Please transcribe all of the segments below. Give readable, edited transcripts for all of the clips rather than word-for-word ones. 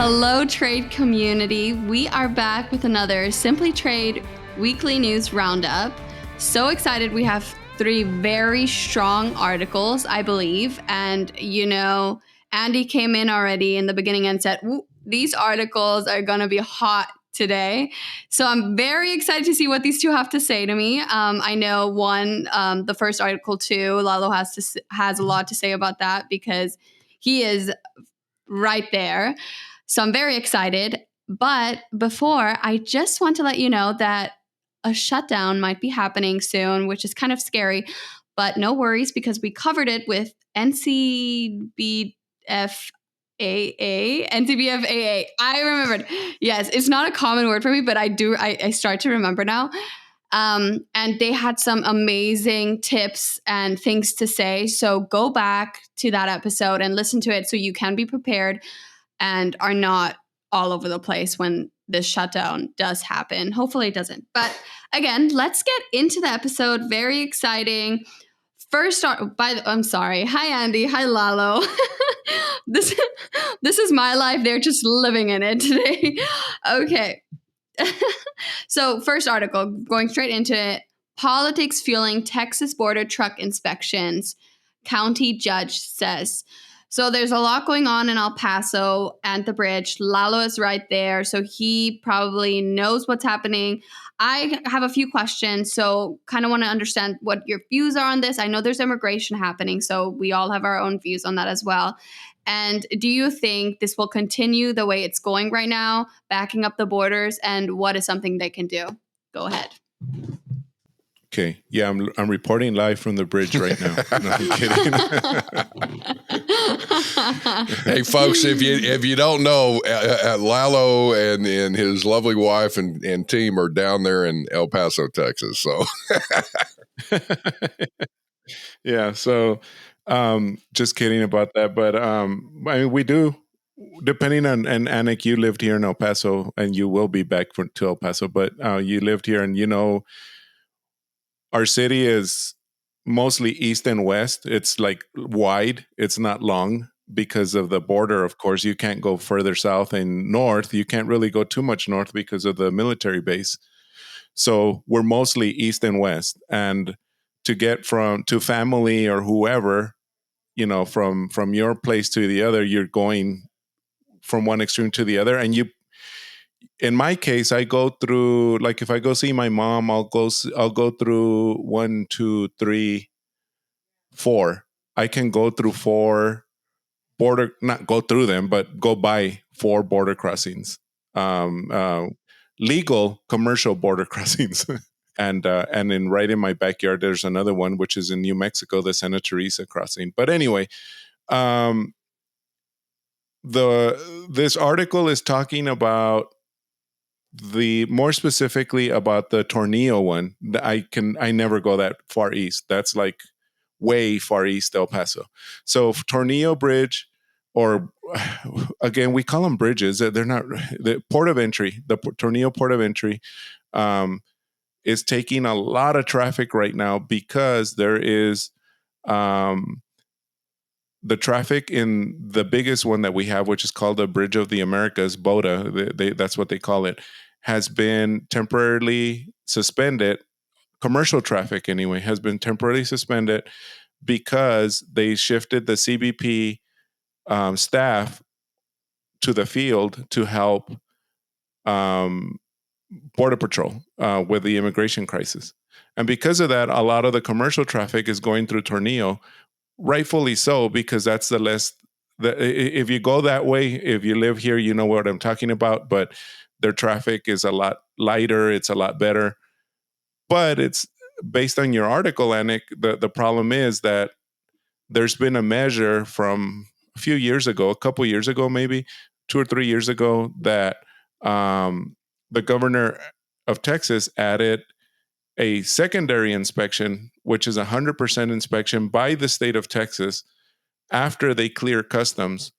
Hello, trade community. We are back with another Simply Trade weekly news roundup. So excited. We have 3 very strong articles, I believe. And, Andy came in already in the beginning and said, these articles are going to be hot today. So I'm very excited to see what these 2 have to say to me. I know the first article too, Lalo has a lot to say about that because he is right there. So I'm very excited. But before, I just want to let you know that a shutdown might be happening soon, which is kind of scary. But no worries, because we covered it with NCBFAA. I remembered. Yes, it's not a common word for me, but I start to remember now. And they had some amazing tips and things to say. So go back to that episode and listen to it so you can be prepared and are not all over the place when this shutdown does happen. Hopefully it doesn't. But again, let's get into the episode. Very exciting. I'm sorry. Hi, Andy. Hi, Lalo. This is my life. They're just living in it today. Okay. So first article, going straight into it. Politics fueling Texas border truck inspections. County judge says. So there's a lot going on in El Paso and the bridge. Lalo is right there, so he probably knows what's happening. I have a few questions, so kind of want to understand what your views are on this. I know there's immigration happening, so we all have our own views on that as well. And do you think this will continue the way it's going right now, backing up the borders? And what is something they can do? Go ahead. Okay. Yeah, I'm reporting live from the bridge right now. No, I'm kidding. Hey, folks, if you don't know, Lalo and his lovely wife and team are down there in El Paso, Texas. So, yeah. So, just kidding about that. But I mean, we do. Depending on, and Annik, you lived here in El Paso, and you will be back to El Paso. But you lived here, and our city is mostly east and west. It's like wide. It's not long because of the border. Of course, you can't go further south and north. You can't really go too much north because of the military base. So we're mostly east and west. And to get to family or whoever, from your place to the other, you're going from one extreme to the other. And in my case, I go through, like, if I go see my mom, I'll go through 1, 2, 3, 4. I can go through 4 not go through them, but go by 4 border crossings, legal commercial border crossings. And right in my backyard, there's another one, which is in New Mexico, the Santa Teresa crossing. But anyway, this article is talking about more specifically about the Tornillo one. I never go that far east. That's like way far east El Paso. So Tornillo Bridge, or again, we call them bridges. They're not the port of entry. The Tornillo port of entry is taking a lot of traffic right now because there is the traffic in the biggest one that we have, which is called the Bridge of the Americas, BOTA, that's what they call it, has been temporarily suspended. Commercial traffic, anyway, has been temporarily suspended because they shifted the CBP staff to the field to help Border Patrol with the immigration crisis. And because of that, a lot of the commercial traffic is going through Tornillo, rightfully so, because that's if you go that way, if you live here, you know what I'm talking about, but their traffic is a lot lighter. It's a lot better. But it's based on your article, Annik, the problem is that there's been a measure from a few years ago, a couple years ago, maybe 2 or 3 years ago, that the governor of Texas added a secondary inspection, which is 100% inspection by the state of Texas after they clear customs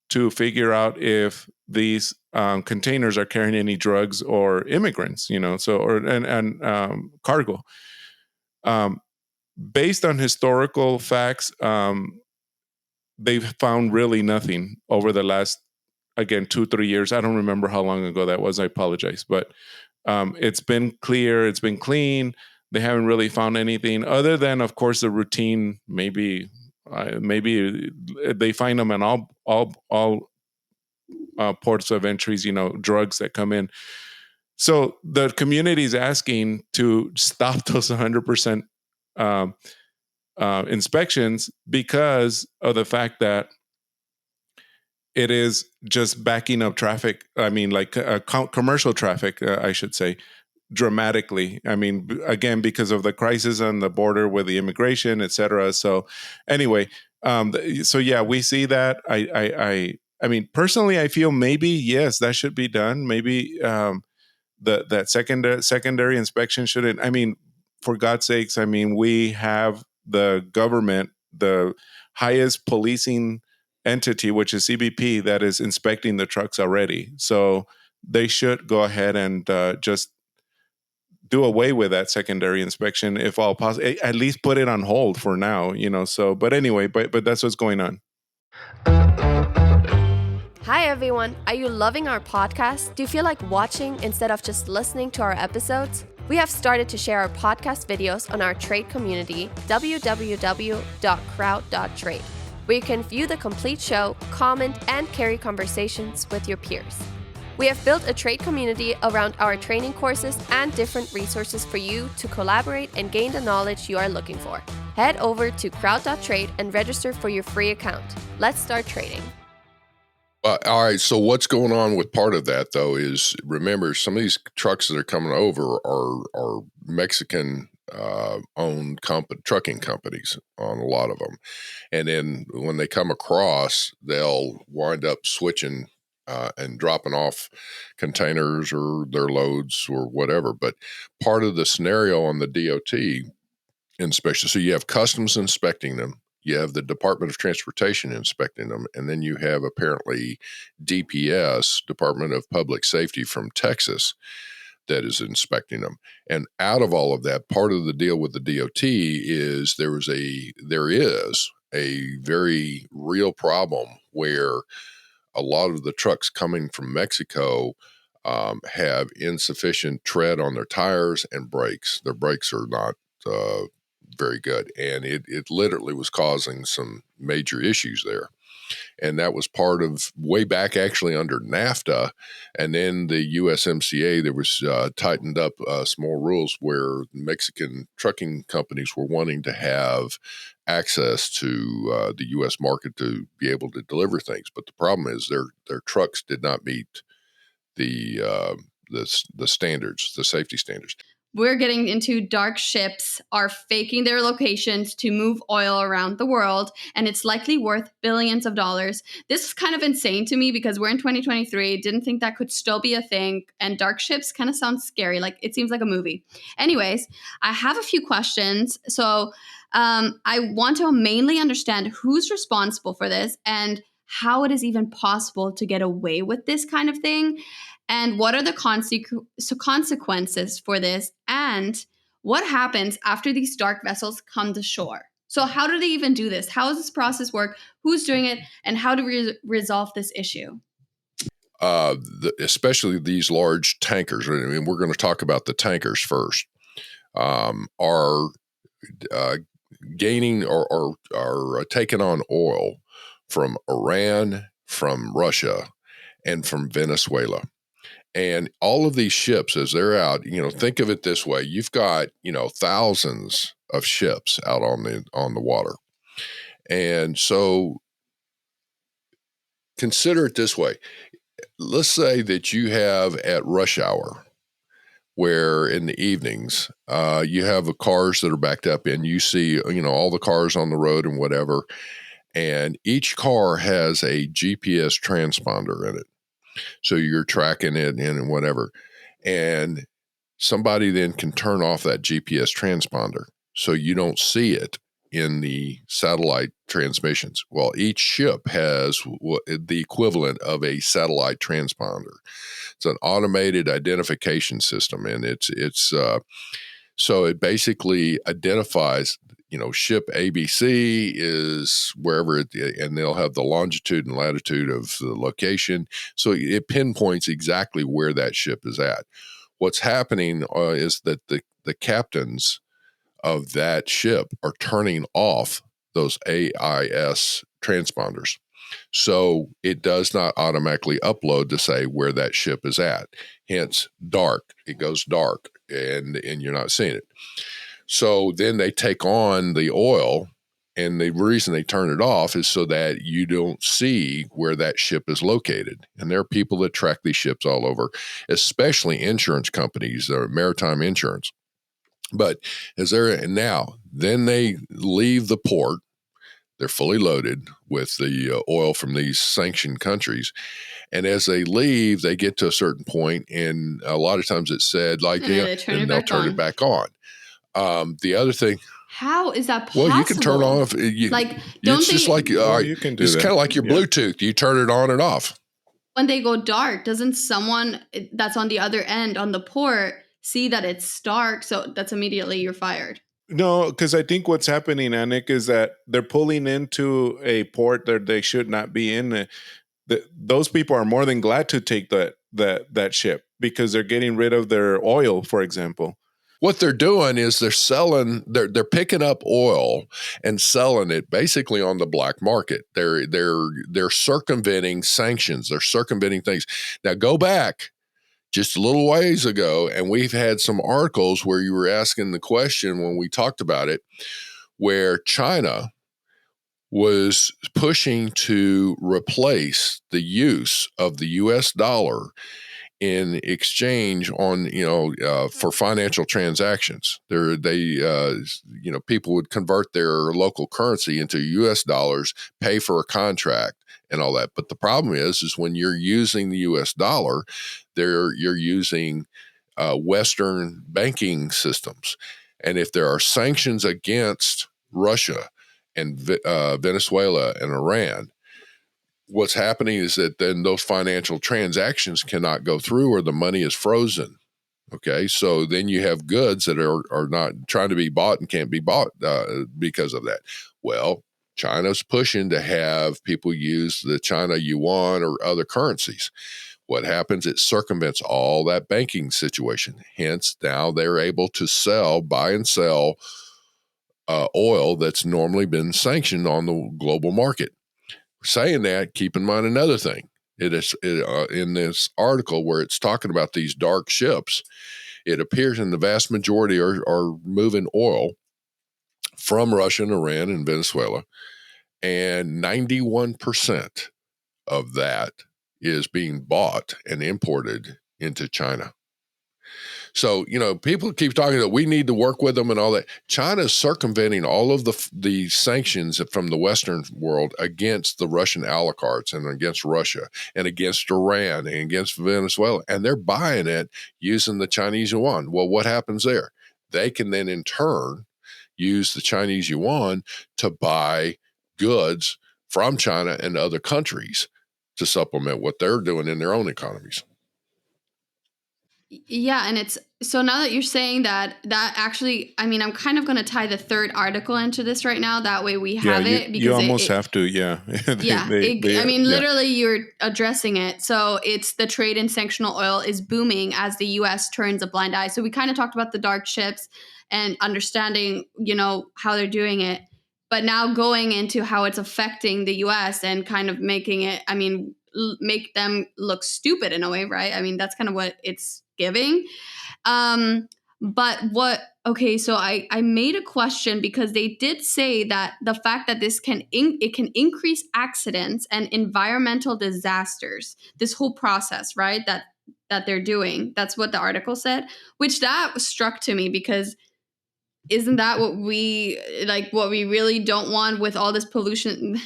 to figure out if these containers are carrying any drugs or immigrants, and cargo. Based on historical facts, they've found really nothing over the last again, 2-3 years. I don't remember how long ago that was. I apologize, but it's been clear. It's been clean. They haven't really found anything other than, of course, the routine. Maybe they find them in all ports of entries. Drugs that come in. So the community is asking to stop those 100% inspections because of the fact that it is just backing up traffic. I mean, like commercial traffic, I should say, dramatically. I mean, again, because of the crisis on the border with the immigration, et cetera. So anyway, so yeah, we see that. I mean, personally, I feel maybe, yes, that should be done. Maybe that secondary inspection shouldn't. I mean, for God's sakes, I mean, we have the government, the highest policing entity, which is CBP, that is inspecting the trucks already. So they should go ahead and just do away with that secondary inspection if all possible. At least put it on hold for now, So, but anyway, but that's what's going on. Hi everyone, are you loving our podcast? Do you feel like watching instead of just listening to our episodes? We have started to share our podcast videos on our trade community, www.crowd.trade, where you can view the complete show, comment, and carry conversations with your peers. We have built a trade community around our training courses and different resources for you to collaborate and gain the knowledge you are looking for. Head over to crowd.trade and register for your free account. Let's start trading. All right. So what's going on with part of that, though, is remember some of these trucks that are coming over are Mexican owned trucking companies on a lot of them. And then when they come across, they'll wind up switching and dropping off containers or their loads or whatever. But part of the scenario on the DOT inspection, so you have customs inspecting them. You have the Department of Transportation inspecting them, and then you have apparently DPS, Department of Public Safety from Texas, that is inspecting them. And out of all of that, part of the deal with the DOT is there is a very real problem where a lot of the trucks coming from Mexico have insufficient tread on their tires and brakes. Their brakes are not very good. And it literally was causing some major issues there. And that was part of way back actually under NAFTA. And then the USMCA, there was tightened up some more rules where Mexican trucking companies were wanting to have access to the U.S. market to be able to deliver things. But the problem is their trucks did not meet the standards, the safety standards. We're getting into dark ships are faking their locations to move oil around the world, and it's likely worth billions of dollars. This is kind of insane to me because we're in 2023, didn't think that could still be a thing, and dark ships kind of sounds scary, like it seems like a movie. Anyways, I have a few questions. So I want to mainly understand who's responsible for this and how it is even possible to get away with this kind of thing. And what are the consequences for this? And what happens after these dark vessels come to shore? So how do they even do this? How does this process work? Who's doing it? And how do we resolve this issue? Especially these large tankers. I mean, we're going to talk about the tankers first. Are gaining or are taking on oil from Iran, from Russia, and from Venezuela. And all of these ships, as they're out, think of it this way: you've got thousands of ships out on the water, and so consider it this way. Let's say that you have at rush hour, where in the evenings you have cars that are backed up, and you see all the cars on the road and whatever, and each car has a GPS transponder in it. So you're tracking it and whatever. And somebody then can turn off that GPS transponder so you don't see it in the satellite transmissions. Well, each ship has the equivalent of a satellite transponder. It's an automated identification system, and it's so it basically identifies ship ABC is wherever and they'll have the longitude and latitude of the location. So it pinpoints exactly where that ship is at. What's happening is that the captains of that ship are turning off those AIS transponders. So it does not automatically upload to say where that ship is at. Hence, dark. It goes dark and you're not seeing it. So then they take on the oil, and the reason they turn it off is so that you don't see where that ship is located. And there are people that track these ships all over, especially insurance companies or maritime insurance. But then they leave the port. They're fully loaded with the oil from these sanctioned countries. And as they leave, they get to a certain point, and a lot of times it's said like, they'll turn it back on. The other thing, how is that possible? well, you can turn off. You can do it's kind of like your Bluetooth. You turn it on and off. When they go dark, doesn't someone that's on the other end on the port see that it's dark? So that's immediately you're fired. No, because I think what's happening, Annik, is that they're pulling into a port that they should not be in. Those people are more than glad to take that ship because they're getting rid of their oil, for example. What they're doing is they're picking up oil and selling it basically on the black market. They're circumventing sanctions. They're circumventing things. Now go back just a little ways ago, and we've had some articles where you were asking the question when we talked about it, where China was pushing to replace the use of the U.S. dollar in exchange on, for financial transactions. People would convert their local currency into U.S. dollars, pay for a contract and all that. But the problem is when you're using the U.S. dollar, you're using Western banking systems. And if there are sanctions against Russia and Venezuela and Iran, what's happening is that then those financial transactions cannot go through or the money is frozen. Okay, so then you have goods that are not trying to be bought and can't be bought because of that. Well, China's pushing to have people use the China yuan or other currencies. What happens? It circumvents all that banking situation. Hence, now they're able to buy and sell oil that's normally been sanctioned on the global market. Saying that, keep in mind another thing. In this article where it's talking about these dark ships, it appears in the vast majority are moving oil from Russia and Iran and Venezuela, and 91% of that is being bought and imported into China. So, people keep talking that we need to work with them and all that. China's circumventing all of the sanctions from the Western world against the Russian oligarchs and against Russia and against Iran and against Venezuela. And they're buying it using the Chinese yuan. Well, what happens there? They can then in turn use the Chinese yuan to buy goods from China and other countries to supplement what they're doing in their own economies. Yeah, and it's so now that you're saying that actually, I'm kind of going to tie the third article into this right now. That way we have it. Because you almost have to, yeah. Literally you're addressing it. So it's the trade in sanctional oil is booming as the U.S. turns a blind eye. So we kind of talked about the dark ships and understanding, how they're doing it. But now going into how it's affecting the U.S. and kind of making it, make them look stupid in a way, right? That's kind of what it's giving. So I made a question because they did say that the fact that this can increase accidents and environmental disasters, this whole process, right? That they're doing. That's what the article said, which that struck to me because isn't that what we really don't want with all this pollution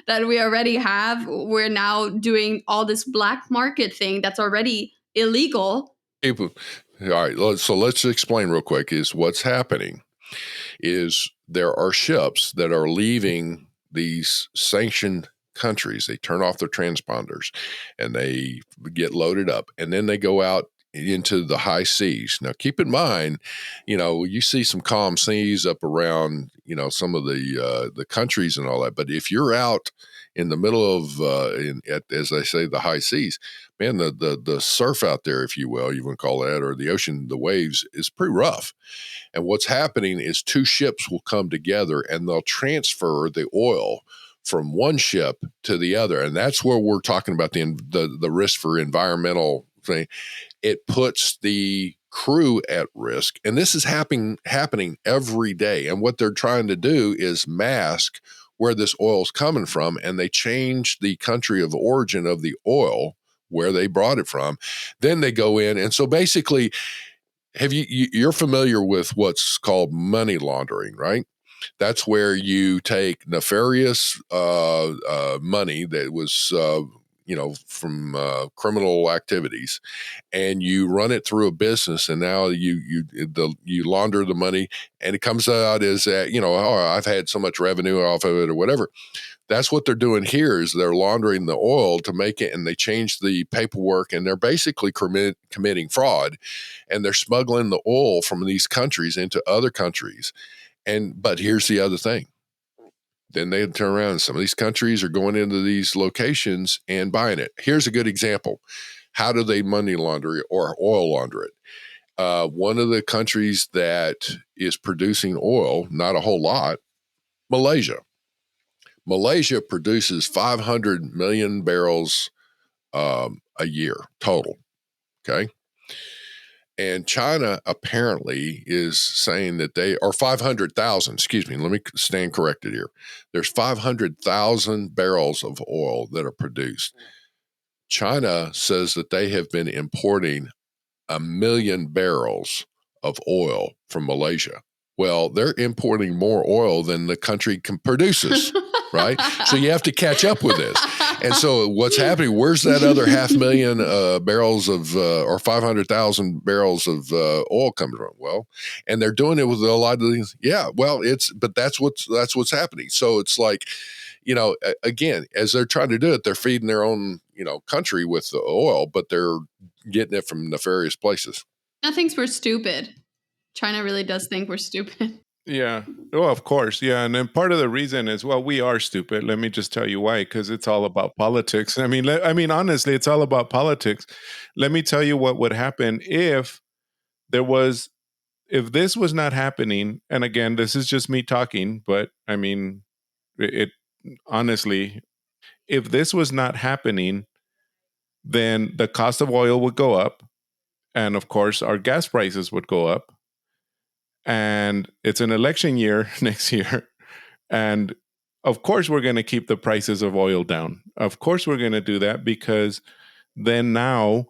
that we already have? We're now doing all this black market thing that's already illegal. All right. So let's explain real quick is what's happening is there are ships that are leaving these sanctioned countries. They turn off their transponders and they get loaded up and then they go out into the high seas. Now, keep in mind, you see some calm seas up around, some of the countries and all that. But if you're out in the middle of, as I say, the high seas, man, the surf out there, if you will, you want to call that, or the ocean, the waves, is pretty rough. And what's happening is two ships will come together and they'll transfer the oil from one ship to the other. And that's where we're talking about the risk for environmental thing. It puts the crew at risk. And this is happening every day. And what they're trying to do is mask where this oil is coming from. And they change the country of origin of the oil, where they brought it from. Then they go in. And so basically, you're familiar with what's called money laundering, right? That's where you take nefarious money that was, from criminal activities, and you run it through a business, and now you launder the money, and it comes out as I've had so much revenue off of it or whatever. That's what they're doing here, is they're laundering the oil to make it, and they change the paperwork, and they're basically committing fraud, and they're smuggling the oil from these countries into other countries. But here's the other thing. Then they turn around, and some of these countries are going into these locations and buying it. Here's a good example. How do they money launder it or oil launder it? One of the countries that is producing oil, not a whole lot, Malaysia. Malaysia produces 500 million barrels a year total. Okay. And China apparently is saying that or 500,000, excuse me, let me stand corrected here. There's 500,000 barrels of oil that are produced. China says that they have been importing 1 million barrels of oil from Malaysia. Well, they're importing more oil than the country produces, right? So you have to catch up with this. And so what's happening, where's that other 500,000 barrels of, or 500,000 barrels of oil coming from? Well, and they're doing it with a lot of these. Yeah, well, but that's what's happening. So it's like, again, as they're trying to do it, they're feeding their own, country with the oil, but they're getting it from nefarious places. I think we're stupid. China really does think we're stupid. Yeah. Oh, of course. Yeah. And then part of the reason is, well, we are stupid. Let me just tell you why, because it's all about politics. I mean, honestly, it's all about politics. Let me tell you what would happen if this was not happening. And again, this is just me talking, but I mean, honestly, if this was not happening, then the cost of oil would go up. And of course, our gas prices would go up. And it's an election year next year. And of course, we're going to keep the prices of oil down. Of course, we're going to do that, because then now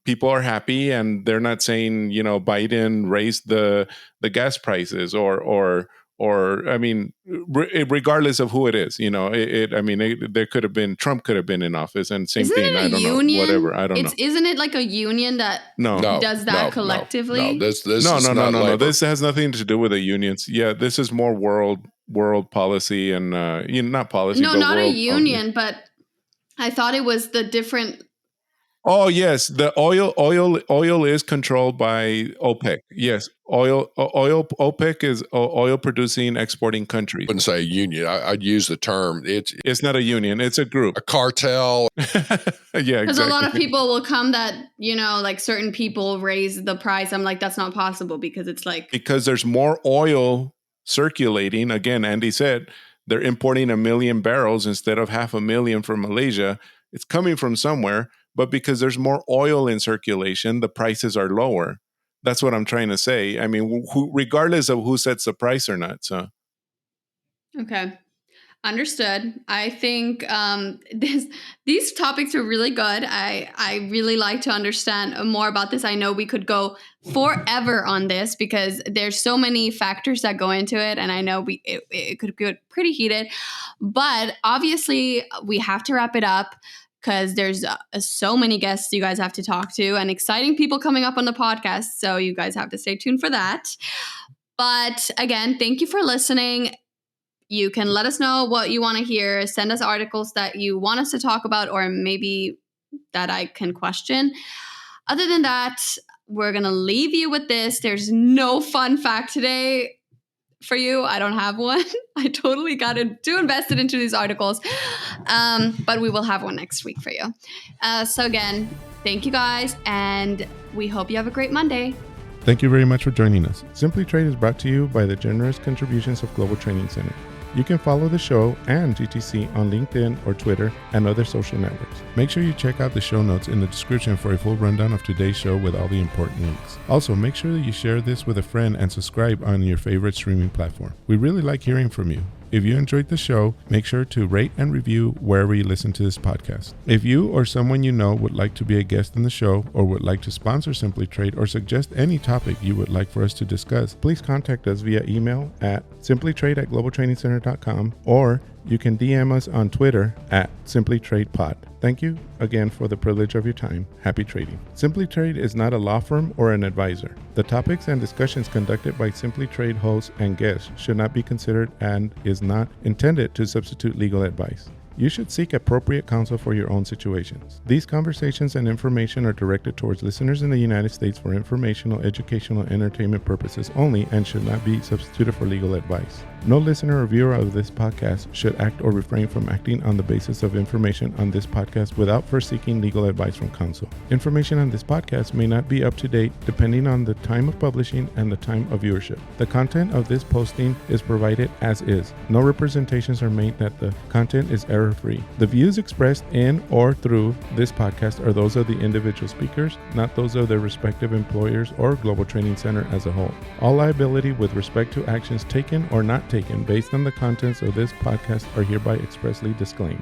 people are happy, and they're not saying, Biden raised the gas prices or I mean, regardless of who it is, there could have been, Trump could have been in office, and same Isn't thing. It a I don't union? know, whatever. I don't know. Isn't it like a union that does that collectively? No. This has nothing to do with the unions. Yeah, this is more world policy and not policy. No, but not a world union, but I thought it was the different. Oh yes, the oil is controlled by OPEC. Yes, OPEC is oil producing, exporting countries. I wouldn't say a union. I'd use the term. It's not a union. It's a group, a cartel. Yeah, because a lot of people will come that like certain people raise the price. I'm like, that's not possible, because it's like, because there's more oil circulating. Again, Andy said they're importing 1 million barrels instead of 500,000 from Malaysia. It's coming from somewhere. But because there's more oil in circulation, the prices are lower. That's what I'm trying to say. I mean, regardless of who sets the price or not. So, okay, understood. I think these topics are really good. I really like to understand more about this. I know we could go forever on this, because there's so many factors that go into it, and I know it could get pretty heated. But obviously, we have to wrap it up, because there's so many guests you guys have to talk to, and exciting people coming up on the podcast. So you guys have to stay tuned for that. But again, thank you for listening. You can let us know what you want to hear. Send us articles that you want us to talk about, or maybe that I can question. Other than that, we're going to leave you with this. There's no fun fact today for you. I don't have one. I totally got too invested into these articles. But we will have one next week for you. So again, thank you guys, and we hope you have a great Monday. Thank you very much for joining us. Simply Trade is brought to you by the generous contributions of Global Training Center. You can follow the show and GTC on LinkedIn or Twitter and other social networks. Make sure you check out the show notes in the description for a full rundown of today's show with all the important links. Also, make sure that you share this with a friend and subscribe on your favorite streaming platform. We really like hearing from you. If you enjoyed the show, make sure to rate and review wherever you listen to this podcast. If you or someone you know would like to be a guest in the show or would like to sponsor Simply Trade or suggest any topic you would like for us to discuss, please contact us via email at simplytrade@globaltrainingcenter.com, or you can DM us on Twitter at simplytradepod. Thank you again for the privilege of your time. Happy trading. Simply Trade is not a law firm or an advisor. The topics and discussions conducted by Simply Trade hosts and guests should not be considered and is not intended to substitute legal advice. You should seek appropriate counsel for your own situations. These conversations and information are directed towards listeners in the United States for informational, educational, and entertainment purposes only and should not be substituted for legal advice. No listener or viewer of this podcast should act or refrain from acting on the basis of information on this podcast without first seeking legal advice from counsel. Information on this podcast may not be up to date depending on the time of publishing and the time of viewership. The content of this posting is provided as is. No representations are made that the content is error-free. The views expressed in or through this podcast are those of the individual speakers, not those of their respective employers or Global Training Center as a whole. All liability with respect to actions taken or not taken based on the contents of this podcast are hereby expressly disclaimed.